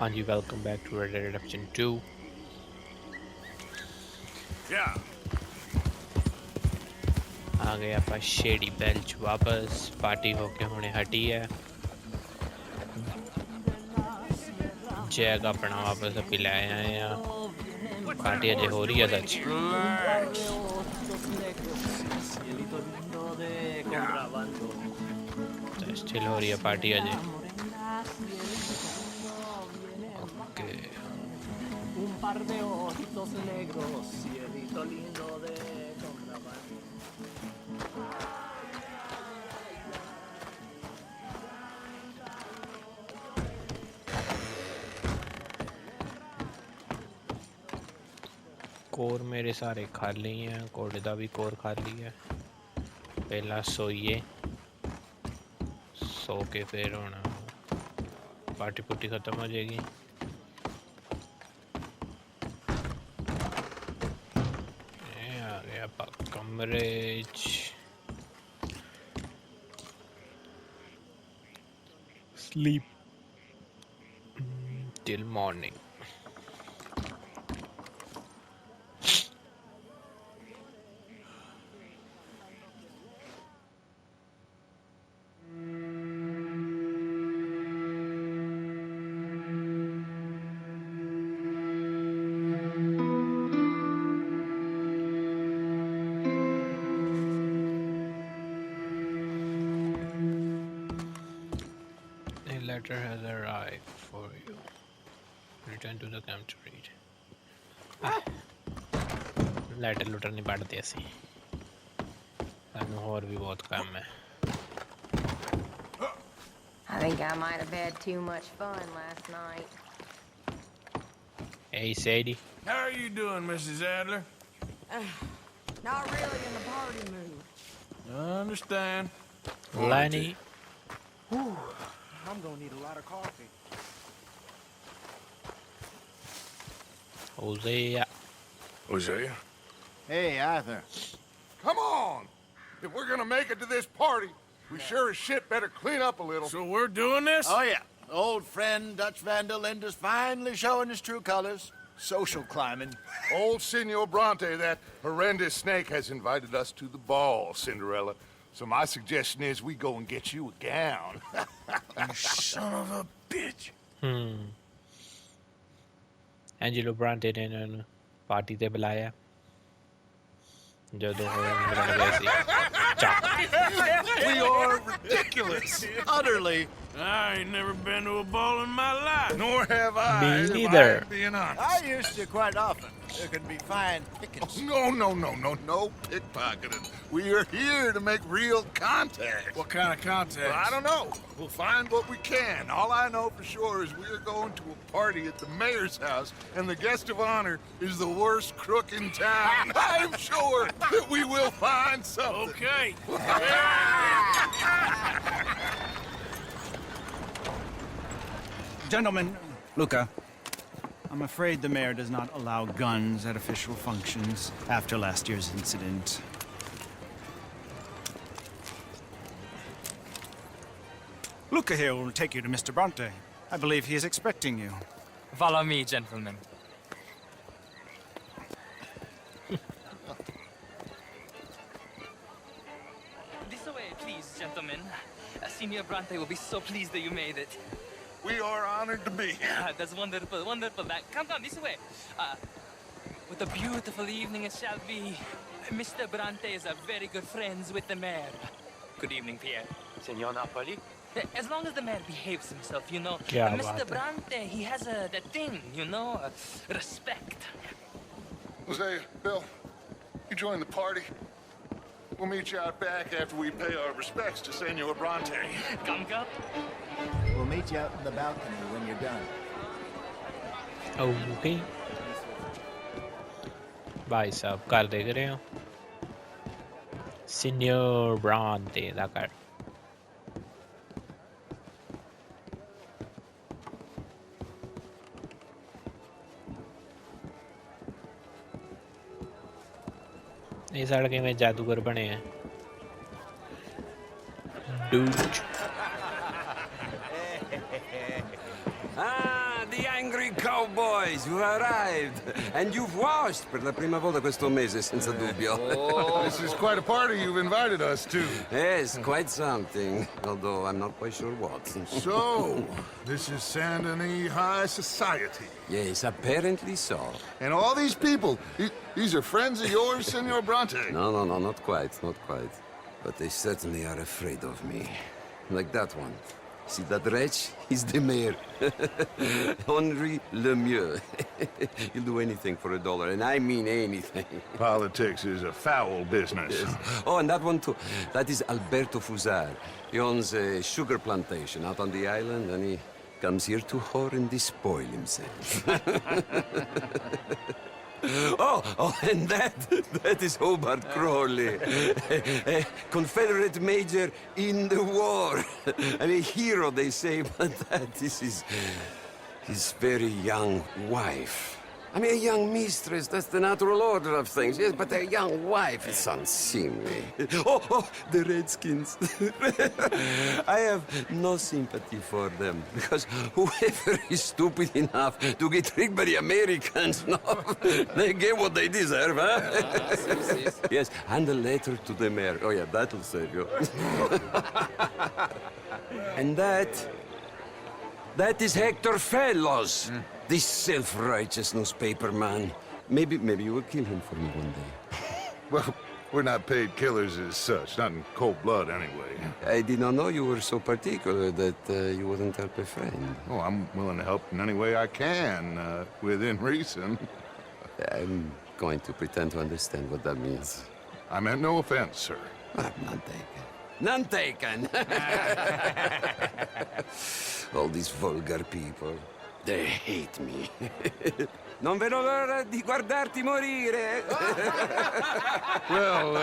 And you welcome back to Red Dead Redemption 2. Yeah. आ गए आप shady belch वापस party होके होने हटी है जैग अपना वापस अभी ले आए हैं पार्टी अजय हो रही है सच स्टिल हो रही है party Ajay okay Un par de ojitos negros, cielito lindo de contrabando. Core मेरे सारे खाली हैं कोड़े दा भी कोर खाली है पहला सोइए सो के फिर होना पार्टी पुट्टी खत्म हो जाएगी कमरेज sleep till morning letter has arrived for you. Return to the camp to read. Letter लुटर नहीं पढ़ते ऐसे और भी बहुत काम है I think I might have had too much fun last night. Hey Sadie. How are you doing, Mrs. Adler? Not really in the party mood. I understand. Lenny. I'm gonna need a lot of coffee. Hosea. Hosea? Hey, Arthur. Come on! If we're gonna make it to this party, we sure as shit better clean up a little. So we're doing this? Oh, yeah. Old friend Dutch Van der Linde's finally showing his true colors. Social climbing. Old Senor Bronte, that horrendous snake, has invited us to the ball, Cinderella. So my suggestion is we go and get you a gown. You son of a bitch. Angelo Bronte ने party ते बुलाया जो दो वैसी We are ridiculous. Utterly. I ain't never been to a ball in my life. Nor have I. Me if neither. I'm being honest. I used to quite often. There can be fine pickings. No pickpocketing. We are here to make real contact. What kind of contact? Well, I don't know. We'll find what we can. All I know for sure is we're going to a party at the mayor's house, and the guest of honor is the worst crook in town. I'm sure that we will find something. Okay. Gentlemen, Luca, I'm afraid the mayor does not allow guns at official functions after last year's incident. Luca here will take you to Mr. Bronte. I believe he is expecting you. Follow me, gentlemen. This way, please, gentlemen. Senior Bronte will be so pleased that you made it. We are honored to be here. That's wonderful, wonderful. Come this way. What a beautiful evening it shall be. Mr. Bronte is very good friends with the mayor. Good evening, Pierre. Senor Napoli? As long as the mayor behaves himself, you know. क्या बात Mr. है? Bronte, he has that thing, you know, respect. Hosea, Bill, you join the party. We'll meet you out back after we pay our respects to Senor Bronte. Come. We'll meet you out in the balcony when you're done. Okay. भाई साहब car देख रहे हो senior ब्रांटे दा car ये सड़कें में जादूगर बने हैं dude the angry cowboys who arrived. And you've washed per la prima volta questo mese, senza dubbio. This is quite a party you've invited us to. Yes, quite something. Although I'm not quite sure what. So, this is Saint Denis High Society. Yes, apparently so. And all these people, these are friends of yours, Senor Bronte? No, not quite, not quite. But they certainly are afraid of me. Like that one. See that wretch? He's the mayor. Henri Lemieux. He'll do anything for $1, and I mean anything. Politics is a foul business. Yes. Oh, and that one too. That is Alberto Fusar. He owns a sugar plantation out on the island, and he comes here to whore and despoil himself. Oh, and that is Hobart Crawley, a Confederate major in the war, and a hero, they say, but that is his very young wife. I mean, a young mistress, that's the natural order of things, yes, but a young wife is unseemly. Oh, the Redskins. I have no sympathy for them, because whoever is stupid enough to get tricked by the Americans, no, they get what they deserve, huh? Yes, and a letter to the mayor. Oh, yeah, that'll save you. And that is Hector Fellows. This self-righteous newspaper man. Maybe you will kill him for me one day. Well, we're not paid killers as such, not in cold blood anyway. I did not know you were so particular that you wouldn't help a friend. Oh, I'm willing to help in any way I can, within reason. I'm going to pretend to understand what that means. I meant no offense, sir. None taken. None taken! All these vulgar people. They hate me. Non vedo l'ora di guardarti morire. Well,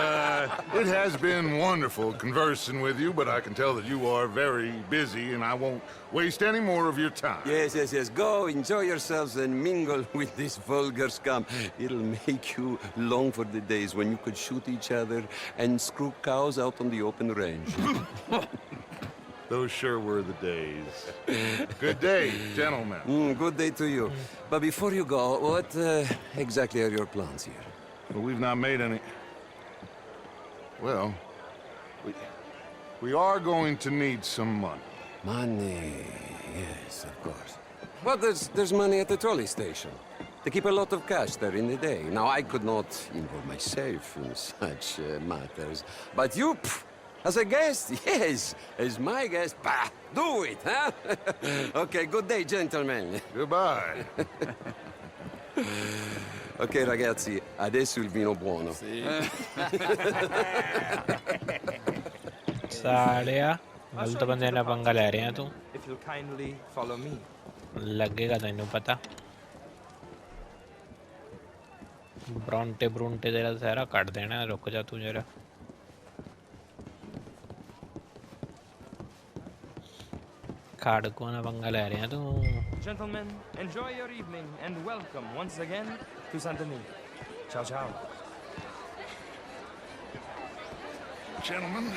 it has been wonderful conversing with you, but I can tell that you are very busy, and I won't waste any more of your time. Yes. Go, enjoy yourselves, and mingle with this vulgar scum. It'll make you long for the days when you could shoot each other and screw cows out on the open range. Those sure were the days. Good day, gentlemen. Good day to you. But before you go, what exactly are your plans here? Well, we've not made any... Well, we are going to need some money. Money, yes, of course. Well, there's money at the trolley station. They keep a lot of cash there in the day. Now, I could not involve myself in such matters. But you... As a guest? Yes. As my guest? Bah, do it, huh? Okay, good day, gentlemen. Goodbye. Ok, ragazzi, adesso il vino buono. सालिया गलत बंदे ने पंगा ले रहे हैं तू If you'll kindly follow me. लगेगा तैनू पता ब्रोंटे तेरा सारा काट देना रुक जा तू जरा खाड़कों ने पंगा ले रहे हैं तू Gentlemen, enjoy your evening and welcome once again to Saint Denis. Ciao, ciao. Gentlemen,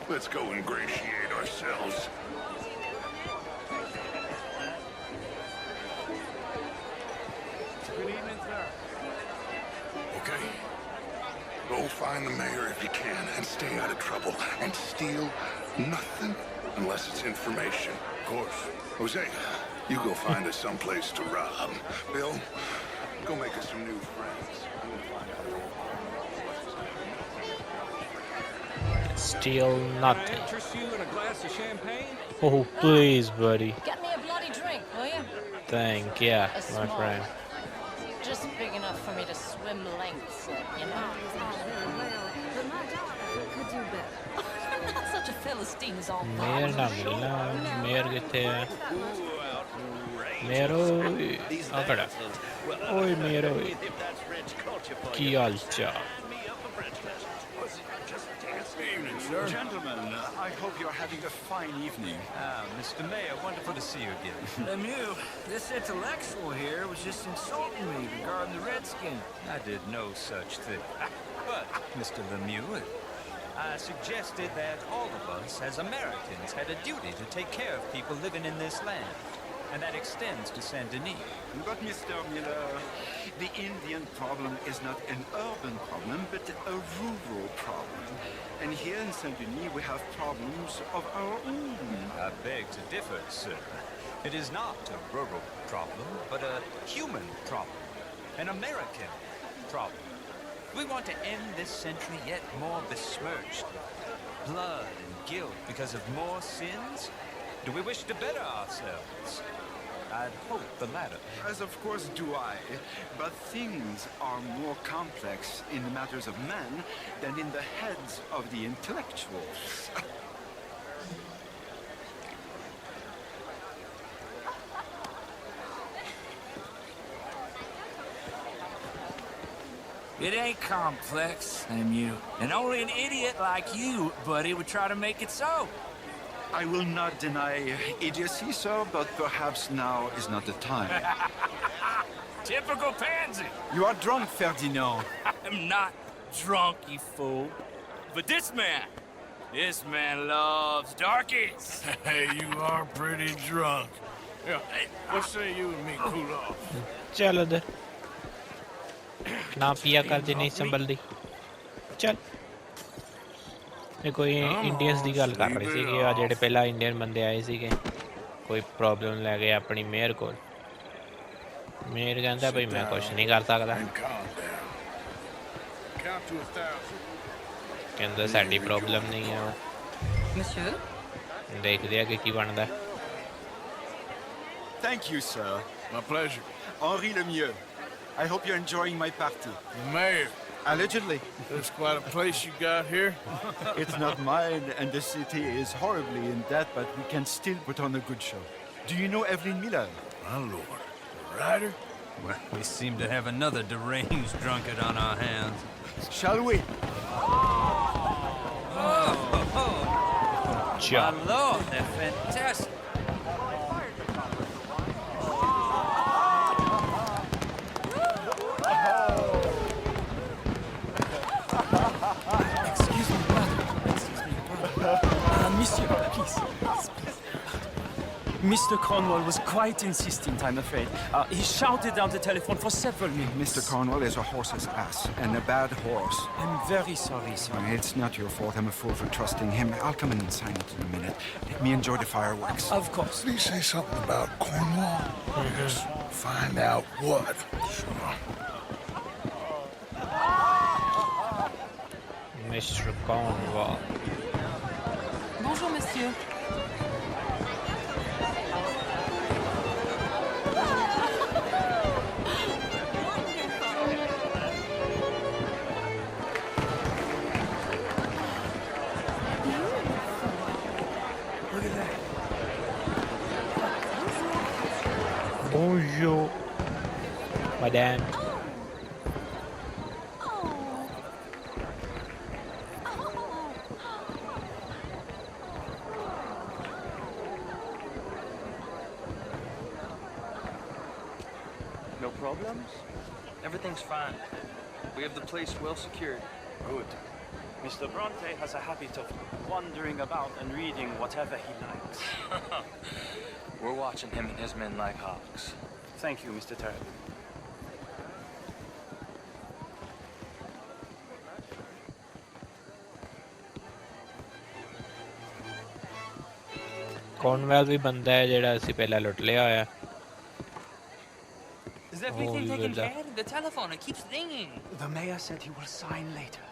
let's go ingratiate ourselves. Good evening, sir. Okay. Go find the mayor if you can and stay out of trouble. And steal nothing unless it's information. Of course. Jose, you go find us someplace to rob. Bill, go make us some new friends. Steal nothing. Interest you in a glass of champagne? Oh, please, buddy. Get me a bloody drink, will you? Thank you, my small friend. Just big enough for me to swim lengths in, you know? But my daughter could do better. I'm not such a Philistine as all mayor ना मिलना mayor किथे है mayor ओए आकड़ा ओए mayor ओए की हाल चाल Gentlemen, I hope you're having a fine evening. Mr. Mayor, wonderful to see you again. Lemieux, this intellectual here was just insulting me regarding the Redskins. I did no such thing. But, Mr. Lemieux, I suggested that all of us, as Americans, had a duty to take care of people living in this land. and that extends to Saint Denis. But, Mr. Miller, the Indian problem is not an urban problem, but a rural problem. And here in Saint-Denis, we have problems of our own. I beg to differ, sir. It is not a rural problem, but a human problem. An American problem. We want to end this century yet more besmirched. Blood and guilt because of more sins? Do we wish to better ourselves? I'd hope the latter. As of course do I, but things are more complex in the matters of men than in the heads of the intellectuals. It ain't complex, MU. And only an idiot like you, buddy, would try to make it so. I will not deny idiocy, sir, but perhaps now is not the time. Typical pansy. You are drunk, Ferdinand. I'm not drunk, you fool. But this man loves darkies. Hey, you are pretty drunk. Yeah, hey, what say you and me cool off? चल उधर ना पिया कर दे नहीं संभलदी चल ये कोई Indians ਦੀ ਗੱਲ ਕਰ ਰਹੇ ਸੀਗੇ ਆ ਜਿਹੜੇ ਪਹਿਲਾਂ ਇੰਡੀਅਨ ਬੰਦੇ ਆਏ ਸੀਗੇ ਕੋਈ ਪ੍ਰੋਬਲਮ ਲੈ ਗਏ ਆਪਣੀ ਮੇਅਰ ਕੋਲ ਮੇਅਰ ਕਹਿੰਦਾ ਭਈ ਮੈਂ ਕੁਝ ਨਹੀਂ ਕਰ ਸਕਦਾ ਕਹਿੰਦਾ ਸਾਡੀ ਪ੍ਰੋਬਲਮ ਨਹੀਂ ਹੈ Monsieur? ਦੇਖਦੇ ਆ ਕਿ ਕੀ ਬਣਦਾ Thank you, sir. My pleasure. Henri Lemieux. I hope you're enjoying my party. The mayor. Allegedly. There's quite a place you got here. It's not mine, and the city is horribly in debt, but we can still put on a good show. Do you know Evelyn Miller? My lord. The writer? Well, we seem to have another deranged drunkard on our hands. Shall we? My lord, they're fantastic. Excuse me, brother. Monsieur, please. Mr. Cornwall was quite insistent, I'm afraid. He shouted down the telephone for several minutes. Mr. Cornwall is a horse's ass, and a bad horse. I'm very sorry, sir. It's not your fault. I'm a fool for trusting him. I'll come in and sign it in a minute. Let me enjoy the fireworks. Of course. Did he say something about Cornwall? Just find out what. Sure. Mr. Cornwall. Bonjour, monsieur. Bonjour, madame. No problems? Everything's fine. We have the place well secured. Good. Mr. Bronte has a habit of wandering about and reading whatever he likes. We're watching him and his men like hawks. Thank you, Mr. Turner. Cornwell भी बंदा है जेड़ा ਅਸੀਂ ਪਹਿਲਾਂ ਲੁੱਟ ਲਿਆ ਹੋਇਆ Is everything taken care of? The telephone, it keeps ringing. The mayor said he will sign later.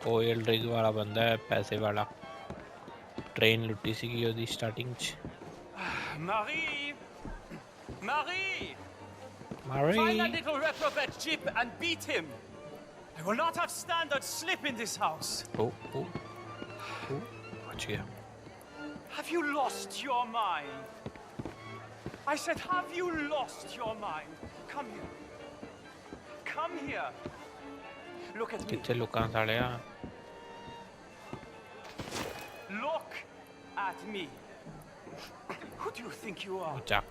Oil rig वाला बंदा है पैसे वाला ट्रेन लुटी सीगी ਉਹਦੀ ਸਟਾਰਟਿੰਗ ਚ Marie! Marie! Marie! Find that little reprobate Jip and beat him! I will not have standard slip in this house! Oh, बच गया Have you lost your mind? I said, have you lost your mind? Come here. Come here. Look at me. किथे लुकां सालिया Look at me. Who do you think you are? Jack.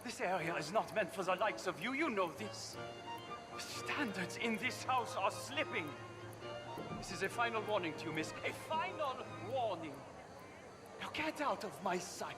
This area is not meant for the likes of you. You know this. The standards in this house are slipping. This is a final warning to you, miss. A final warning. Get out of my sight.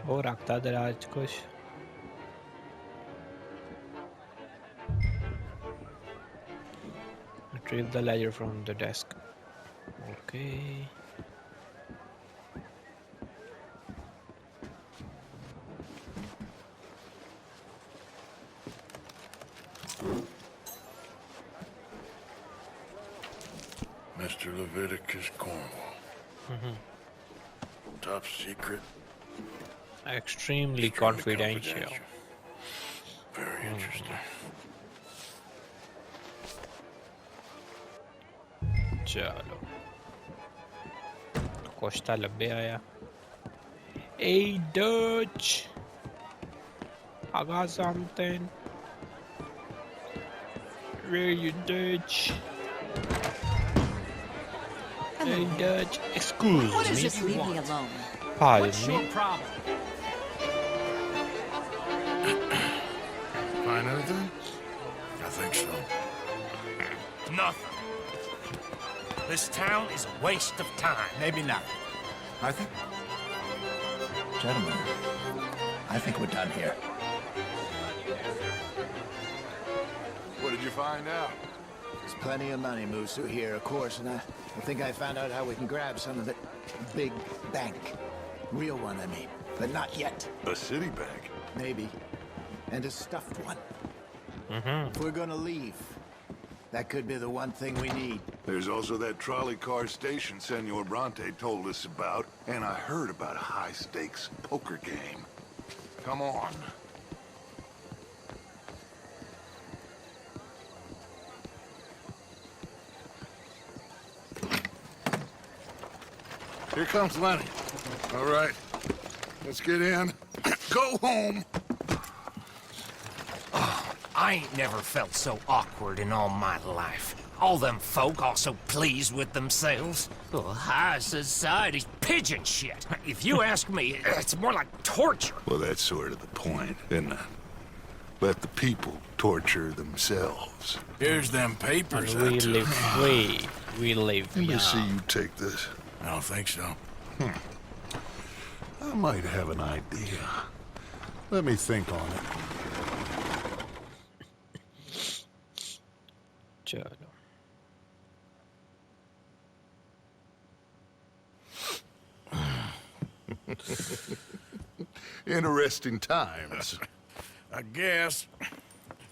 वो रखता दराज कुछ retrieve the ledger from the desk. Okay. Mr. Leviticus Cornwall. Top secret. Extremely confidential. Very interesting. चलो कुछ तो लब्बे आया. Hey Dutch, I got something. Where you Dutch? Hey Dutch, excuse What is me. this? Leave me alone. Pardon What's me. your problem? Find anything? I think so. Nothing. This town is a waste of time. Maybe not. I think... Gentlemen, I think we're done here. What did you find out? There's plenty of money moves through here, of course, and I think I found out how we can grab some of it. Big bank. Real one, I mean. But not yet. A city bank? Maybe. And a stuffed one. If we're gonna leave, that could be the one thing we need. There's also that trolley car station Senor Bronte told us about, and I heard about a high-stakes poker game. Come on. Here comes Lenny. All right, let's get in. Go home. I ain't never felt so awkward in all my life. All them folk all so pleased with themselves. Oh, high society's pigeon shit. If you ask me, it's more like torture. Well, that's sort of the point, isn't it? Let the people torture themselves. Here's them papers And we live free. We live Let me see young. you take this. I don't think so. I might have an idea. Let me think on it. चलो. Interesting times. I guess.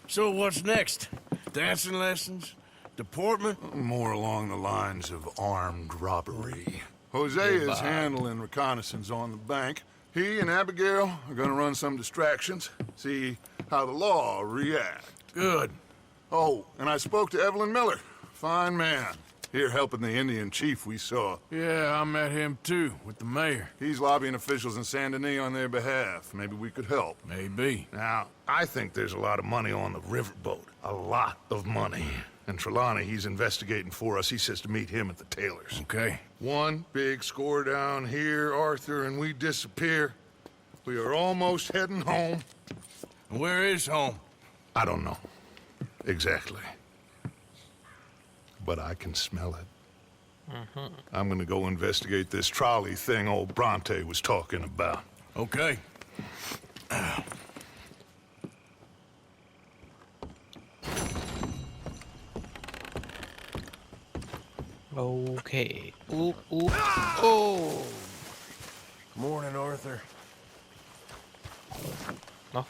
So what's next? Dancing lessons? Deportment? More along the lines of armed robbery. Jose is handling reconnaissance on the bank. He and Abigail are gonna run some distractions, see how the law reacts. Good. Oh, and I spoke to Evelyn Miller. Fine man. Here helping the Indian chief we saw. Yeah, I met him too, with the mayor. He's lobbying officials in Saint Denis on their behalf. Maybe we could help. Maybe. Now, I think there's a lot of money on the riverboat. A lot of money. And Trelawney, he's investigating for us. He says to meet him at the Taylor's. Okay. One big score down here, Arthur, and we disappear. We are almost heading home. Where is home? I don't know. Exactly. But I can smell it. I'm gonna go investigate this trolley thing old Bronte was talking about. Okay. Okay. Ooh, ooh, oh. Morning, Arthur. No.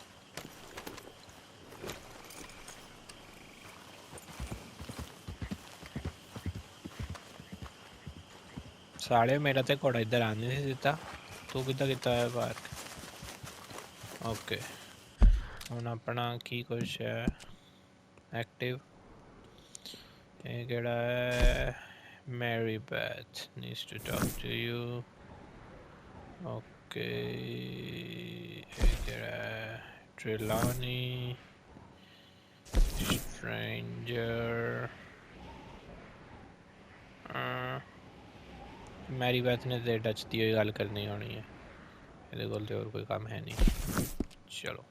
साढ़े मेरा ते घोड़ा इधर आने नहीं देता तू कितना कितना है पार्क ओके ਹੁਣ ਆਪਣਾ ਕੀ ਕੁਛ ਹੈ Active. ਇਹ ਕਿਹੜਾ ਹੈ? Mary Beth needs to talk to you. Okay. ਇਹ ਕਿਹੜਾ ਹੈ? Trelawney. Stranger. मैरी बैथ ने तो टच दी हुई गल करनी होनी है ਇਹਦੇ ਕੋਲ ਤੇ ਹੋਰ ਕੋਈ ਕੰਮ ਹੈ ਨਹੀਂ ਚਲੋ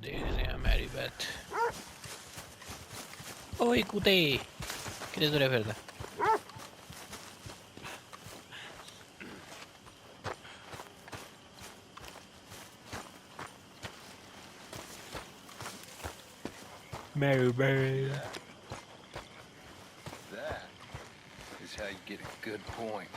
ਦੇਖਦੇ ਆ ਮੈਰੀ ਬੈਥ ਓਏ ਕੁੱਤੇ ਕਿੱਥੇ ਤੁਰਿਆ ਫਿਰਦਾ Mary Beth How you get a good point.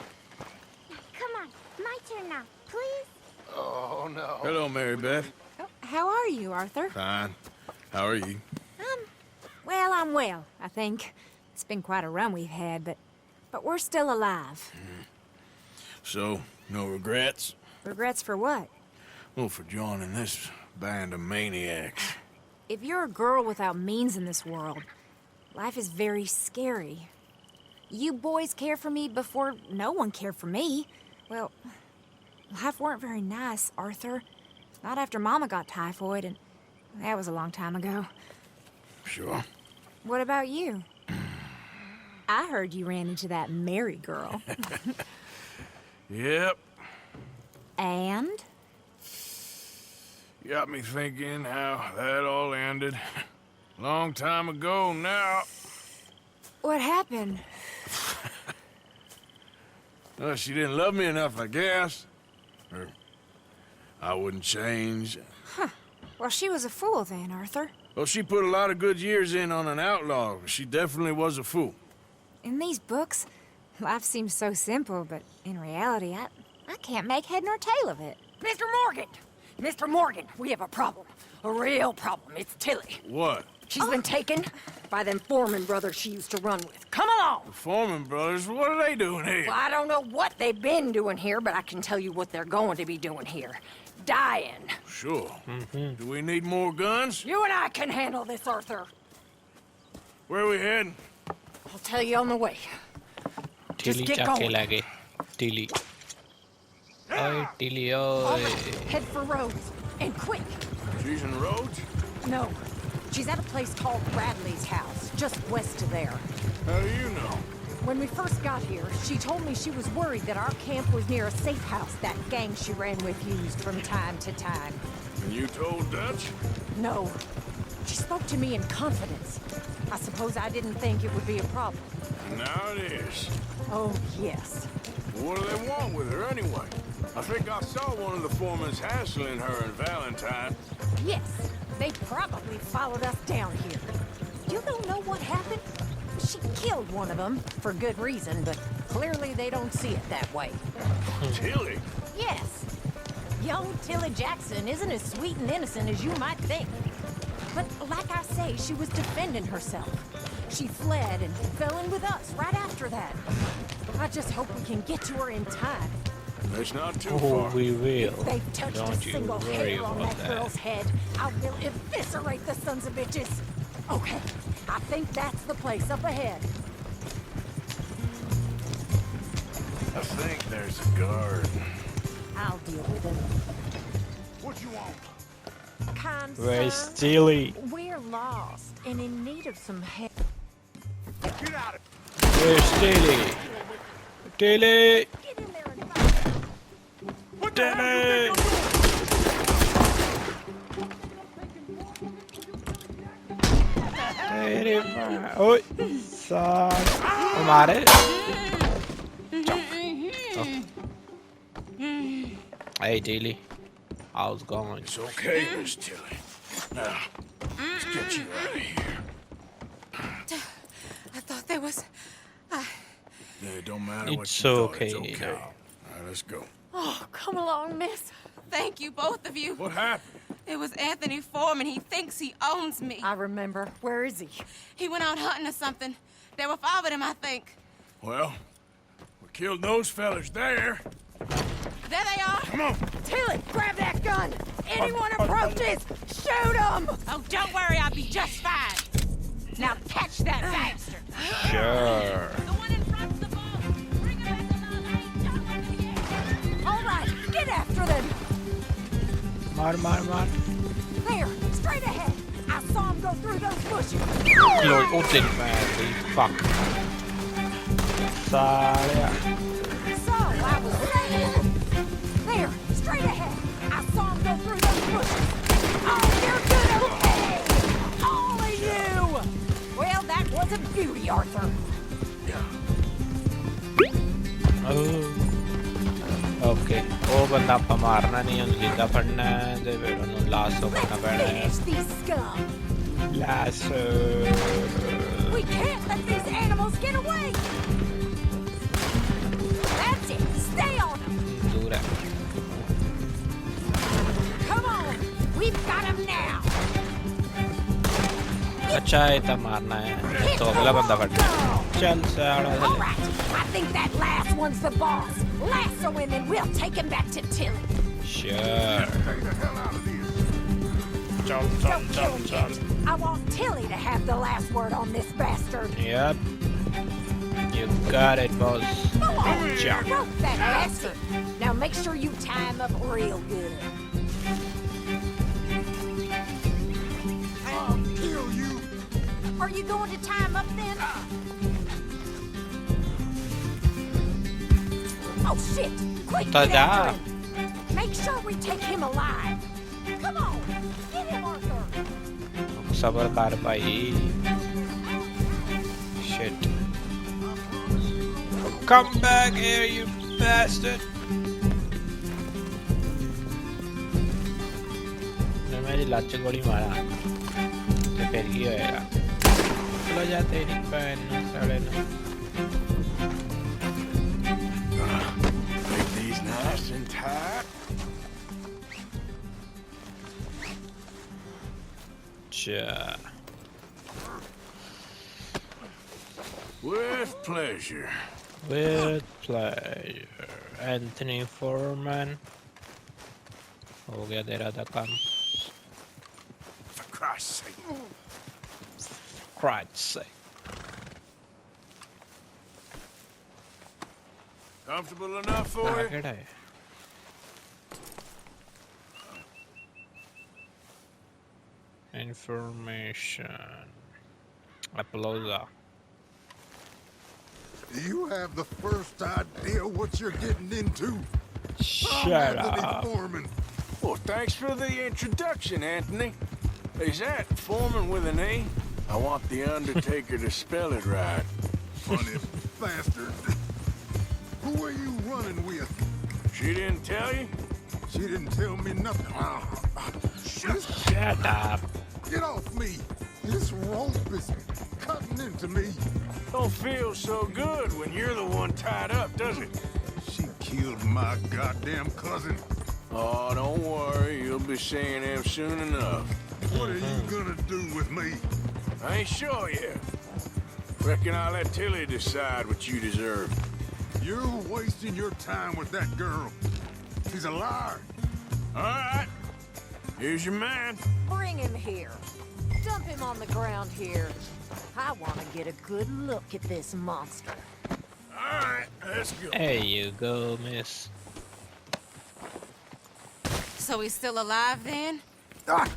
Come on, my turn now, please. Oh, no. Hello, Mary Beth. Oh, how are you, Arthur? Fine. How are you? Well, I'm well, I think. It's been quite a run we've had, but we're still alive. So, no regrets? Regrets for what? Well, for joining this band of maniacs. If you're a girl without means in this world, life is very scary. You boys cared for me before no one cared for me. Well, life weren't very nice, Arthur. Not after Mama got typhoid, and that was a long time ago. Sure. What about you? I heard you ran into that Mary girl. Yep. And? Got me thinking how that all ended. Long time ago now. What happened? Well, she didn't love me enough, I guess. Or I wouldn't change. Huh. Well, she was a fool then, Arthur. Well, she put a lot of good years in on an outlaw. She definitely was a fool. In these books, life seems so simple, but in reality, I can't make head nor tail of it. Mr. Morgan! Mr. Morgan, we have a problem. A real problem. It's Tilly. What? She's been taken by them Foreman brothers she used to run with. Come along! The Foreman brothers? What are they doing here? Well, I don't know what they've been doing here, but I can tell you what they're going to be doing here. Dying. Sure. Do we need more guns? You and I can handle this, Arthur. Where are we heading? I'll tell you on the way. Just get going. Tilly. Oi, Tilly, oi. Head for Rhodes. And quick. She's in Rhodes? No. She's at a place called Bradley's house, just west of there. How do you know? When we first got here, she told me she was worried that our camp was near a safe house that gang she ran with used from time to time. And you told Dutch? No. She spoke to me in confidence. I suppose I didn't think it would be a problem. Now it is. Oh, yes. What do they want with her anyway? I think I saw one of the Foremans hassling her and Valentine. Yes. They probably followed us down here. You don't know what happened? She killed one of them, for good reason, but clearly they don't see it that way. Tilly? Yes. Young Tilly Jackson isn't as sweet and innocent as you might think. But like I say, she was defending herself. She fled and fell in with us right after that. I just hope we can get to her in time. It's not too far. We will. If they've touched Don't a single you worry hair on about that girl's head, I will eviscerate the sons of bitches. Okay, I think that's the place up ahead. I think there's a guard. I'll deal with him. What you want? Kind Where's sir, Tilly? we're lost and in need of some help. Get out of Where's Tilly? Tilly! What the hell you think Oi! Son! Mare! Hey, Tilly. How's it going? It's okay, Miss Tilly. Now, let's get you out of here. I thought there was... Yeah, it don't matter what It's you thought. okay It's okay. now. All right, let's go. Oh, come along, miss. Thank you, both of you. What happened? It was Anthony Foreman. He thinks he owns me. I remember. Where is he? He went out hunting or something. There were 5 of them, I think. Well, we killed those fellas there. There they are. Come on. Tilly, grab that gun! Anyone approaches, shoot them! Oh, don't worry. I'll be just fine. that bastard! Sure. All right, get after them! Mar. There, straight ahead! I saw him go through those bushes! Lord, didn't matter. Fuck. Salia. So, I was saying... There, straight ahead! I saw him go through those bushes! Oh, you're gonna pay! All of you! Well, that was a beauty, Arthur. Okay वो बंदा आपा मारना नहीं है जिंदा फड़ना है ते फिर उन्हें लासो करना पैना है lasso We can't let these animals get away! That's it! Stay on them! दूर है Come on! We've got him now! अच्छा है तब मारना है तो अगला बंदा फड़ना है चल साड़ा All right, I think that last one's the boss. Lasso him and we'll take him back to Tilly. Sure. Don't kill him yet. I want Tilly to have the last word on this bastard. Yep. You got it, boss. Go on, Jump. rope that bastard. Now make sure you tie him up real good. I'll kill you. Are you going to tie him up then? Oh shit! Quick, get after him! Make sure we take him alive. Come on, get him, Arthur. सबर कर भाई. Shit. Come back here, you bastard. मैं मेरी लाच गोली मारा. तो फिर क्या होएगा? चलो जाते हैं बहन साले ना. Make these nice and tight. Ja. With pleasure. With pleasure. Anthony Foreman. हो गया तेरा था काम. For Christ's sake. Christ's sake. Comfortable enough for you? है. Information. Applausa. You have the first idea what you're getting into. Shut up. Foreman. Well, thanks for the introduction, Anthony. Is that Foreman with an E? I want the Undertaker to spell it right. Funny bastard. Who are you running with? She didn't tell you? She didn't tell me nothing. Shut up. Get off me. This rope is cutting into me. Don't feel so good when you're the one tied up, does it? She killed my goddamn cousin. Oh, don't worry. You'll be seeing him soon enough. What are you gonna do with me? I ain't sure yet. Reckon I'll let Tilly decide what you deserve. You're wasting your time with that girl. She's a liar. All right. Here's your man. Bring him here. Dump him on the ground here. I want to get a good look at this monster. All right, let's go. There you go, miss. So he's still alive then? I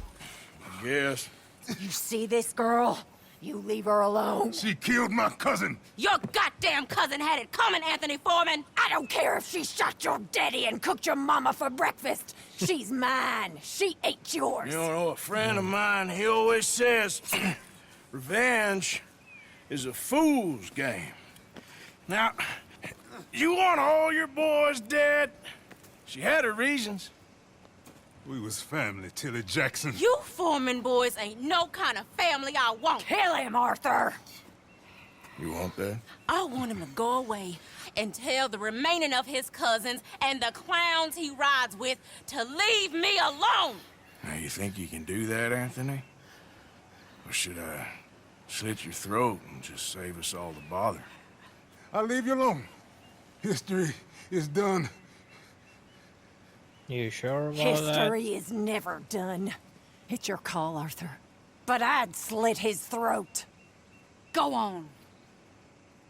guess. You see this girl? You leave her alone. She killed my cousin. Your goddamn cousin had it coming, Anthony Foreman! I don't care if she shot your daddy and cooked your mama for breakfast. She's mine. She ate yours. You know, a friend of mine, he always says, revenge is a fool's game. Now, you want all your boys dead? She had her reasons. We was family, Tilly Jackson. You Foreman boys ain't no kind of family I want. Kill him, Arthur. You want that? I want him to go away and tell the remaining of his cousins and the clowns he rides with to leave me alone. Now, you think you can do that, Anthony? Or should I slit your throat and just save us all the bother? I'll leave you alone. History is done. You sure about History is never done. It's your call, Arthur. But I'd slit his throat. Go on.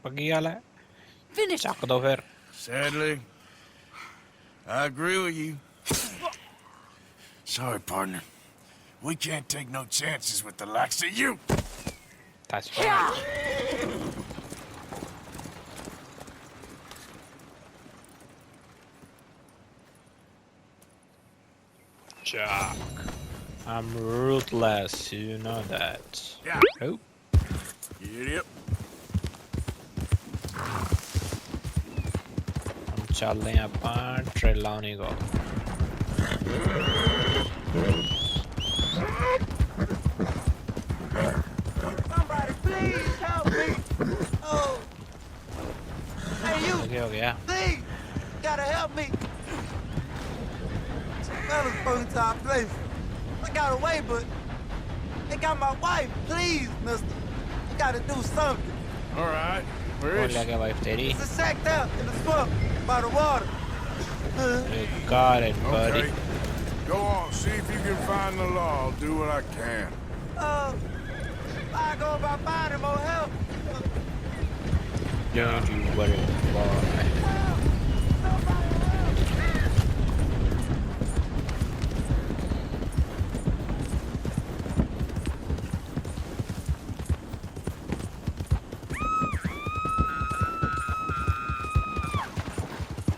पगी वाला है Finish. चक दो फिर Sadly, I agree with you. Sorry, partner. We can't take no chances with the likes of you. That's right. Chuck. I'm ruthless, you know that. Yeah. Oh. Yep. हम चल रहे हैं अपन ट्रेलाउने को Somebody please help me. Oh. Hey you. हो गया Please. Gotta help me. Fellas broke into our place. I got away, but they got my wife. Please, mister. You gotta do something. All right. Where कौन is ले she? गया wife तेरी It's shacked out in the swamp by the water. You got it, buddy. Okay. Go on, see if you can find the law. I'll do what I can. I go about finding more help. Don't you worry, boy.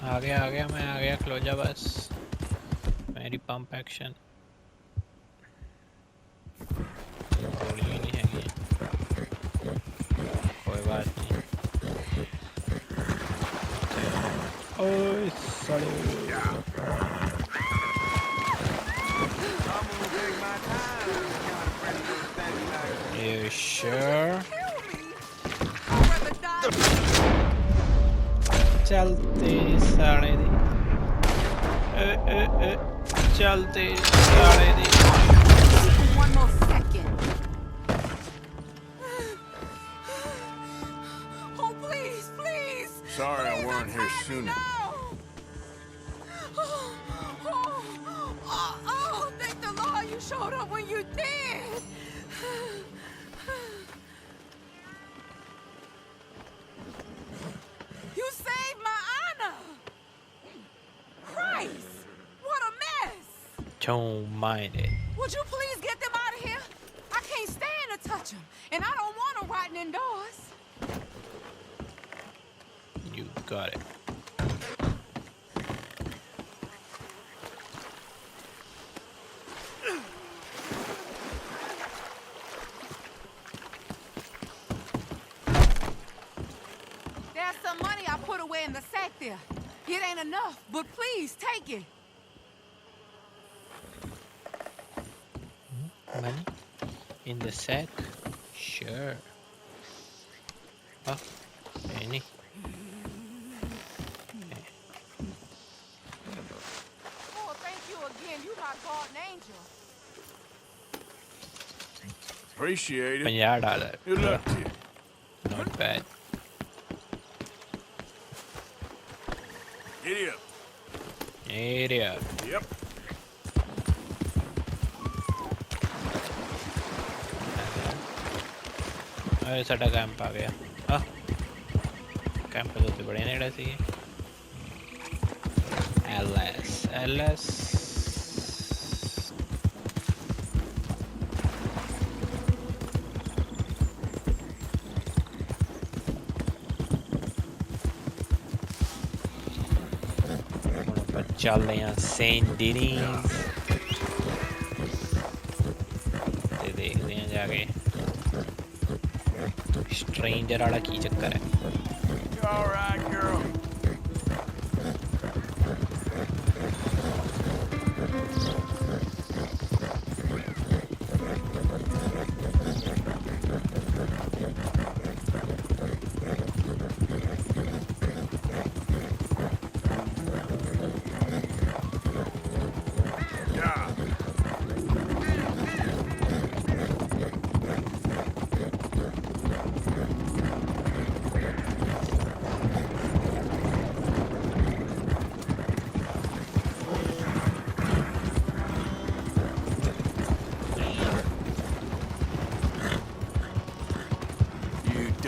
आ गया मैं आ गया क्लोजा बस मेरी pump action गोली नहीं है कोई बात नहीं ओए साले You sure? चल तेरी साले दी चल तेरी साले दी One more second. Oh, please, please. Sorry I weren't here sooner. Oh, thank the Lord you showed up when you did. You saved my honor. Christ, what a mess. Don't mind it. Would you please get them out of here? I can't stand to touch them, and I don't want them rotting indoors. You got it. There's some money I put away in the sack there. It ain't enough, but please take it. Money in the sack? Sure. Oh, any. Oh, thank you again. You my guardian angel. Appreciate it. $50. Good luck to you. Not bad. Giddy up. Area. Yep. अरे साडा camp आ गया हाँ camp तो ते बड़े नेड़े सी LS चल रहे हैं सेंट डीनीज ते देखते हैं जाके स्ट्रेंजर वाला की चक्कर है All right, girl.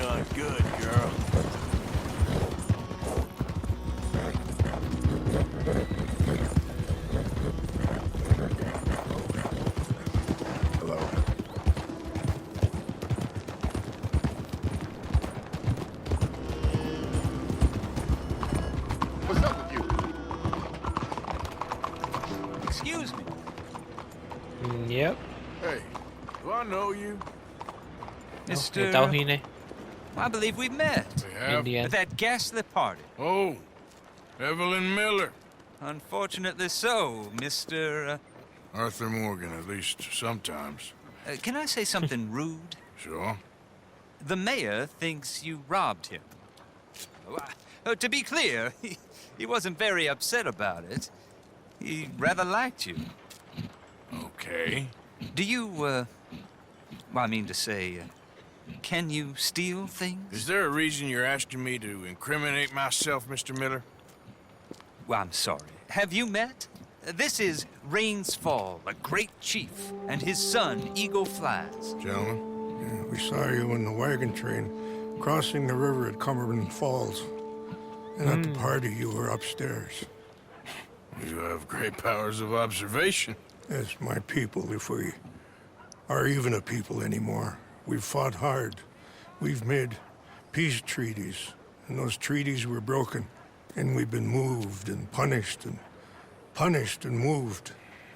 done good, girl. Hello. What's up with you? Excuse me. Yep. Hey, do I know you? Mr. Tauhine. I believe we've met. We have? Indian. At that ghastly party. Oh, Evelyn Miller. Unfortunately so, Mr. Arthur Morgan, at least sometimes. Can I say something rude? Sure. The mayor thinks you robbed him. To be clear, he wasn't very upset about it. He rather liked you. Okay. Do you, well, I mean to say, can you steal things? Is there a reason you're asking me to incriminate myself, Mr. Miller? Well, I'm sorry. Have you met? This is Rains Fall, a great chief, and his son, Eagle Flies. Gentlemen? Yeah, we saw you in the wagon train crossing the river at Cumberland Falls. And at the party, you were upstairs. You have great powers of observation. Yes, my people, if we are even a people anymore. We've fought hard. We've made peace treaties, and those treaties were broken. And we've been moved and punished and moved.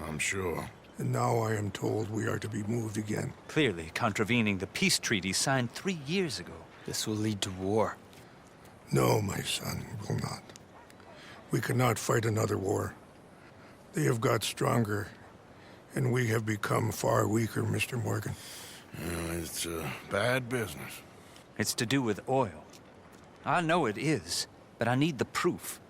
I'm sure. And now I am told we are to be moved again. Clearly contravening the peace treaty signed 3 years ago. This will lead to war. No, my son, it will not. We cannot fight another war. They have got stronger, and we have become far weaker, Mr. Morgan. It's bad business. It's to do with oil. I know it is, but I need the proof.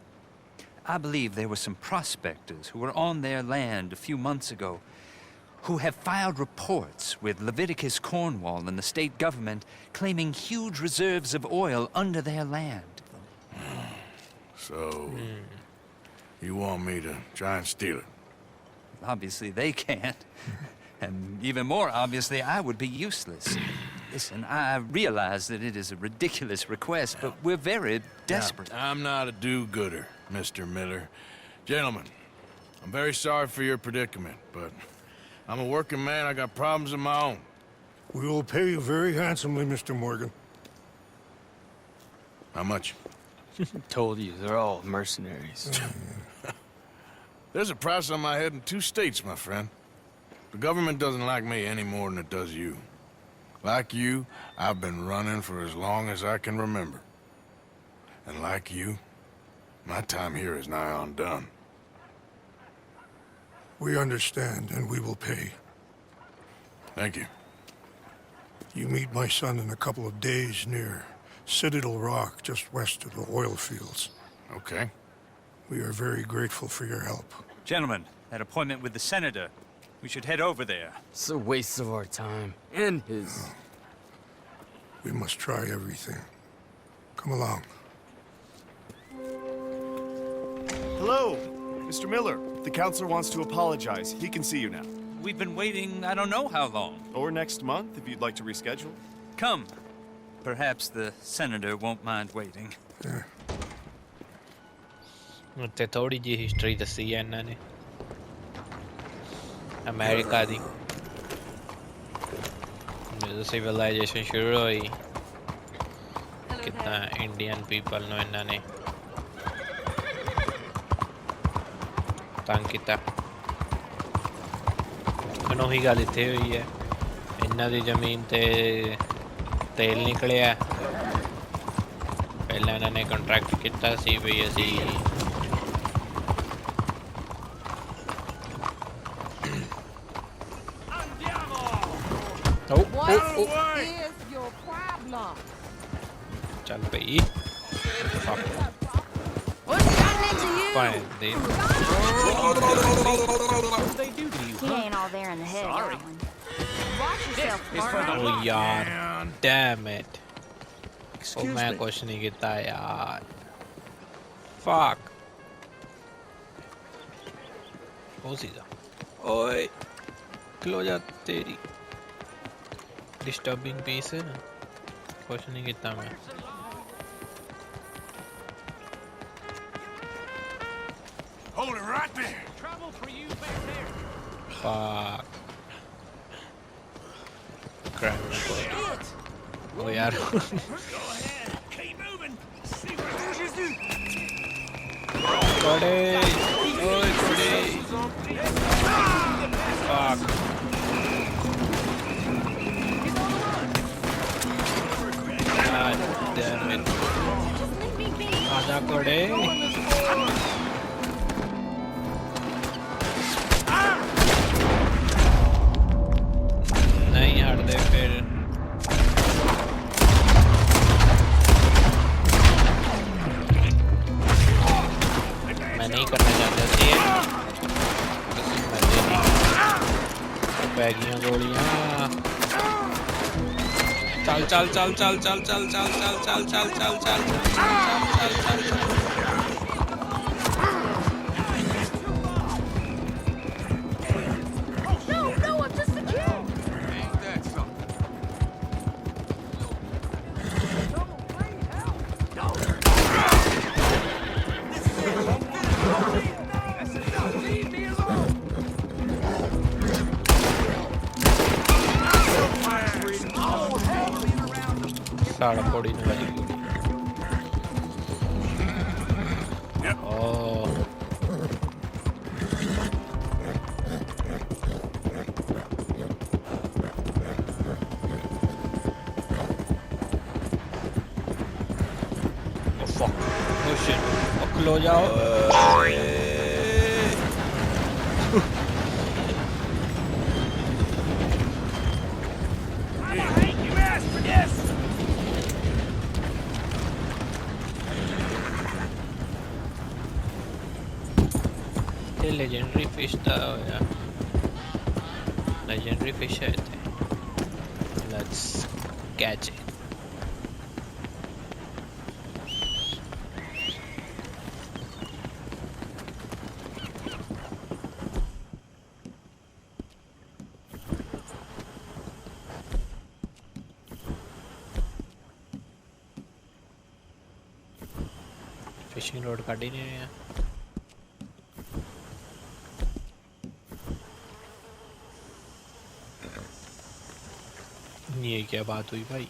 I believe there were some prospectors who were on their land a few months ago who have filed reports with Leviticus Cornwall and the state government claiming huge reserves of oil under their land. So, you want me to try and steal it? Obviously they can't. And even more obviously, I would be useless. Listen, I realize that it is a ridiculous request, but we're very desperate. Now, I'm not a do-gooder, Mr. Miller. Gentlemen, I'm very sorry for your predicament, but I'm a working man. I got problems of my own. We will pay you very handsomely, Mr. Morgan. How much? Told you, they're all mercenaries. There's a price on my head in 2 states, my friend. The government doesn't like me any more than it does you. Like you, I've been running for as long as I can remember. And like you, my time here is nigh on done. We understand, and we will pay. Thank you. You meet my son in a couple of days near Citadel Rock, just west of the oil fields. Okay. We are very grateful for your help. Gentlemen, that appointment with the senator. We should head over there. It's a waste of our time. And his. We must try everything. Come along. Hello, Mr. Miller. The counselor wants to apologize. He can see you now. We've been waiting I don't know how long. Or next month, if you'd like to reschedule. Come. Perhaps the senator won't mind waiting. ਉੱਤੇ ਥੋੜੀ ਜਿਹੀ history ਦੱਸੀ ਹੈ ਇਹਨਾਂ ਨੇ America ਦੀ ਜਦੋਂ civilisation ਸ਼ੁਰੂ ਹੋਈ ਕਿੰਨਾ ਇੰਡੀਅਨ ਪੀਪਲ ਨੂੰ ਇਹਨਾਂ ਨੇ ਤੰਗ ਕੀਤਾ ਹੁਣ ਉਹੀ ਗੱਲ ਇੱਥੇ ਹੋਈ ਹੈ ਇਹਨਾਂ ਦੀ ਜ਼ਮੀਨ ਤੇ ਤੇਲ ਨਿਕਲਿਆ ਪਹਿਲਾਂ ਇਹਨਾਂ ਨੇ ਕੰਟਰੈਕਟ ਕੀਤਾ ਸੀ ਵੀ ਅਸੀਂ What is your problem? ਚੱਲ ਪਈ What's gotten into you? Fine, dude. What did they do to you? He ain't all there in the head. Sorry. Watch yourself, partner. Oh yaar, damn it. Oh मैं कुछ नहीं किया यार. Fuck. हो सीधा. ओए, close जा तेरी. Disturbing piece है ना. कुछ नहीं किया मैं Hold it right there. Trouble for you back there. fuck crap oh yaar Go ahead. Keep moving. See what pushes you. Cody oh Cody fuck god damn it आजा Cody नहीं हटते फिर मैं नहीं करना चाहता थी बैगियां गोलियां चल चल चल चल चल चल चल चल चल चल चल चल चल चल सारा पड़ी नहीं वाली ओह fuck oh shit खलो जाओ legendary fish था यार legendary fish है थे let's catch it fishing rod काट ही नहीं है ये क्या बात हुई भाई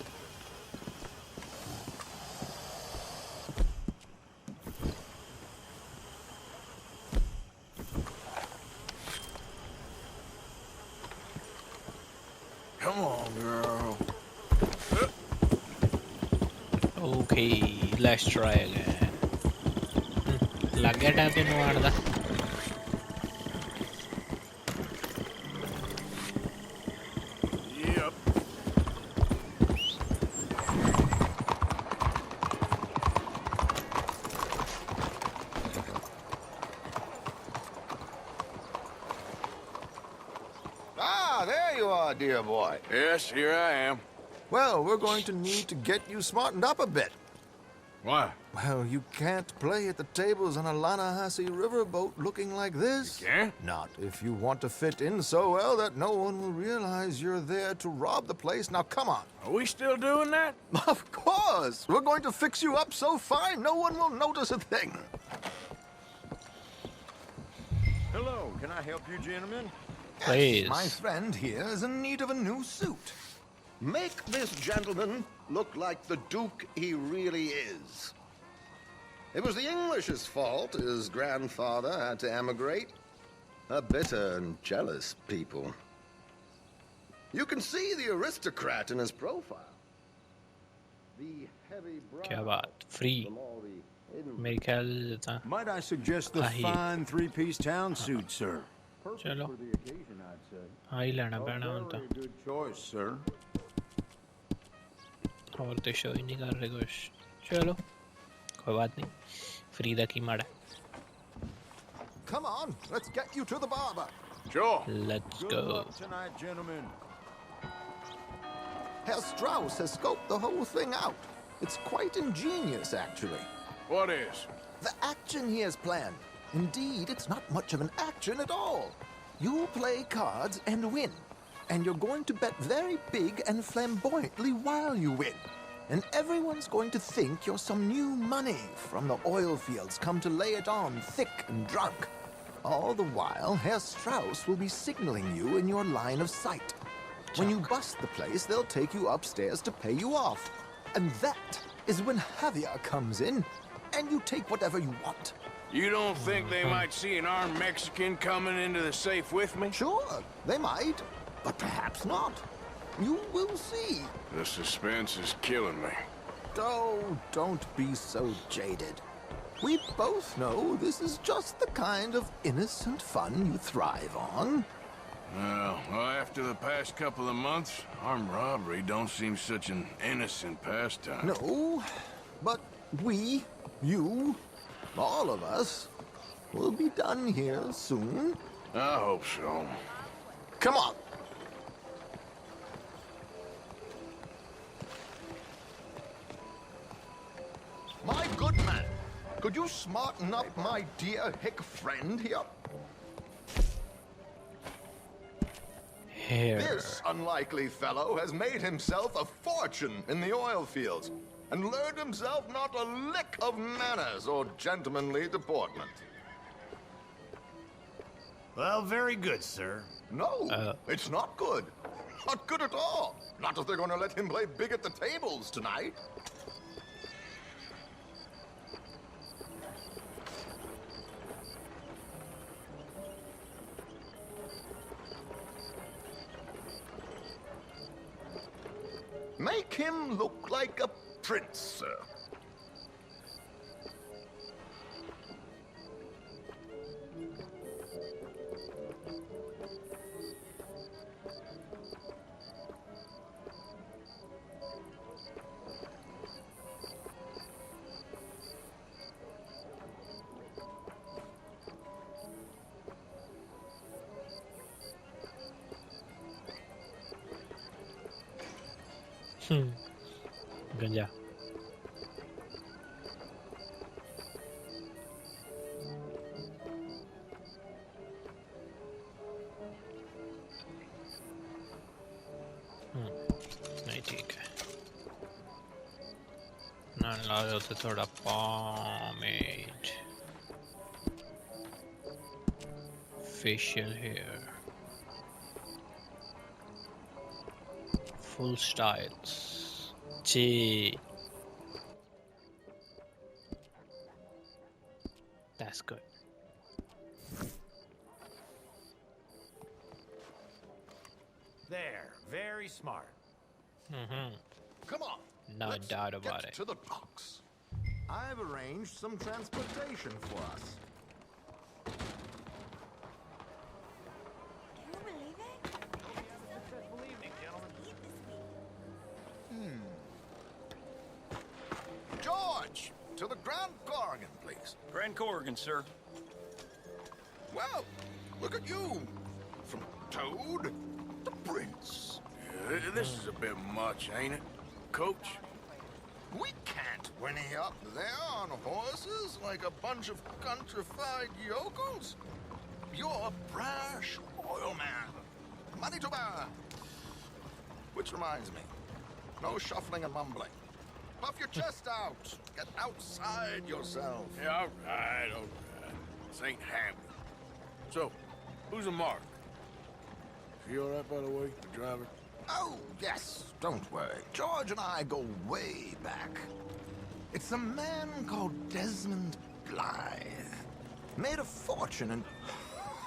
Come on, girl. Okay, let's try again. लग गया टाइम तेनू आण दा Dear boy. Yes, here I am. Well, we're going to need to get you smartened up a bit. Why? Well, you can't play at the tables on a Lanahasi riverboat looking like this. You can't? Not if you want to fit in so well that no one will realize you're there to rob the place. Now, come on. Are we still doing that? Of course. We're going to fix you up so fine, no one will notice a thing. Hello, can I help you, gentlemen? Please. Yes, my friend here is in need of a new suit. Make this gentleman look like the Duke he really is. It was the English's fault his grandfather had to emigrate. A bitter and jealous people. You can see the aristocrat in his profile. The heavy brow. क्या बात free मेरे ख्याल था Might I suggest the fine three-piece town suit, sir? चलो हाँ ही लेना पैना होता Good choice, sir. और तो शो ही नहीं कर रहे कुछ चलो कोई बात नहीं फ्री दा की माड़ा Come on, let's get you to the barber. Sure. Let's Good go. luck tonight, gentlemen. Herr Strauss has scoped the whole thing out. It's quite ingenious, actually. What is? The action he has planned. Indeed, it's not much of an action at all. You play cards and win. And you're going to bet very big and flamboyantly while you win. And everyone's going to think you're some new money from the oil fields come to lay it on thick and drunk. All the while, Herr Strauss will be signaling you in your line of sight. When you bust the place, they'll take you upstairs to pay you off. And that is when Javier comes in, and you take whatever you want. You don't think they might see an armed Mexican coming into the safe with me? Sure, they might, but perhaps not. You will see. The suspense is killing me. Oh, don't be so jaded. We both know this is just the kind of innocent fun you thrive on. Well, after the past couple of months, armed robbery don't seem such an innocent pastime. No, but we, you, all of us, will be done here soon. I hope so. Come on. My good man, could you smarten up my dear hick friend here? Here. This unlikely fellow has made himself a fortune in the oil fields and learned himself not a lick of manners or gentlemanly deportment. Well, very good, sir. No, it's not good. Not good at all. Not if they're going to let him play big at the tables tonight. Make him look like a prince, sir. Ganja. नहीं ठीक है ना लाओ तो थोड़ा pomade facial hair full styles gee that's good There, very smart. Come on. No let's doubt about get it. to the docks. I've arranged some transportation for us. George, to the Grand Corrigan, please. Grand Corrigan, sir. Well, look at you. From Toad to Prince. This is a bit much, ain't it, Coach? We can't whinny up there on horses like a bunch of countrified yokels. You're a brash oil man. Money to burn. Which reminds me, no shuffling and mumbling. Puff your chest out. Get outside yourself. Yeah, all right. This ain't happening. So, who's a mark? She all right, by the way, the driver? Oh, yes, don't worry. George and I go way back. It's a man called Desmond Blythe. Made a fortune in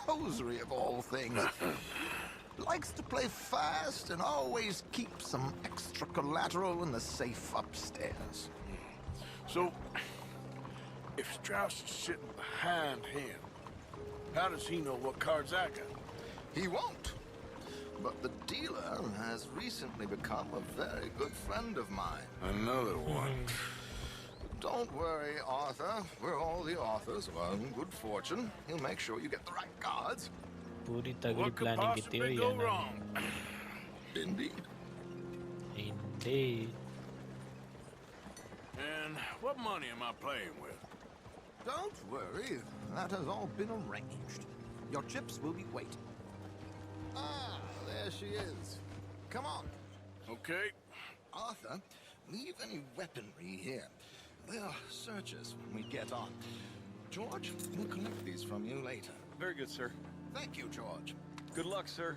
hosiery of all things. Likes to play fast and always keep some extra collateral in the safe upstairs. So, if Strauss is sitting behind him, how does he know what cards I got? He won't. But the dealer has recently become a very good friend of mine. Another one. Don't worry, Arthur. We're all the authors of our own good fortune. He'll make sure you get the right cards. पूरी तगड़ी planning की हुई है ना Indeed. Indeed. And what money am I playing with? Don't worry. That has all been arranged. Your chips will be waiting. Ah, there she is. Come on. Okay. Arthur, leave any weaponry here. They'll search us when we get on. George, we'll collect these from you later. Very good, sir. Thank you, George. Good luck, sir.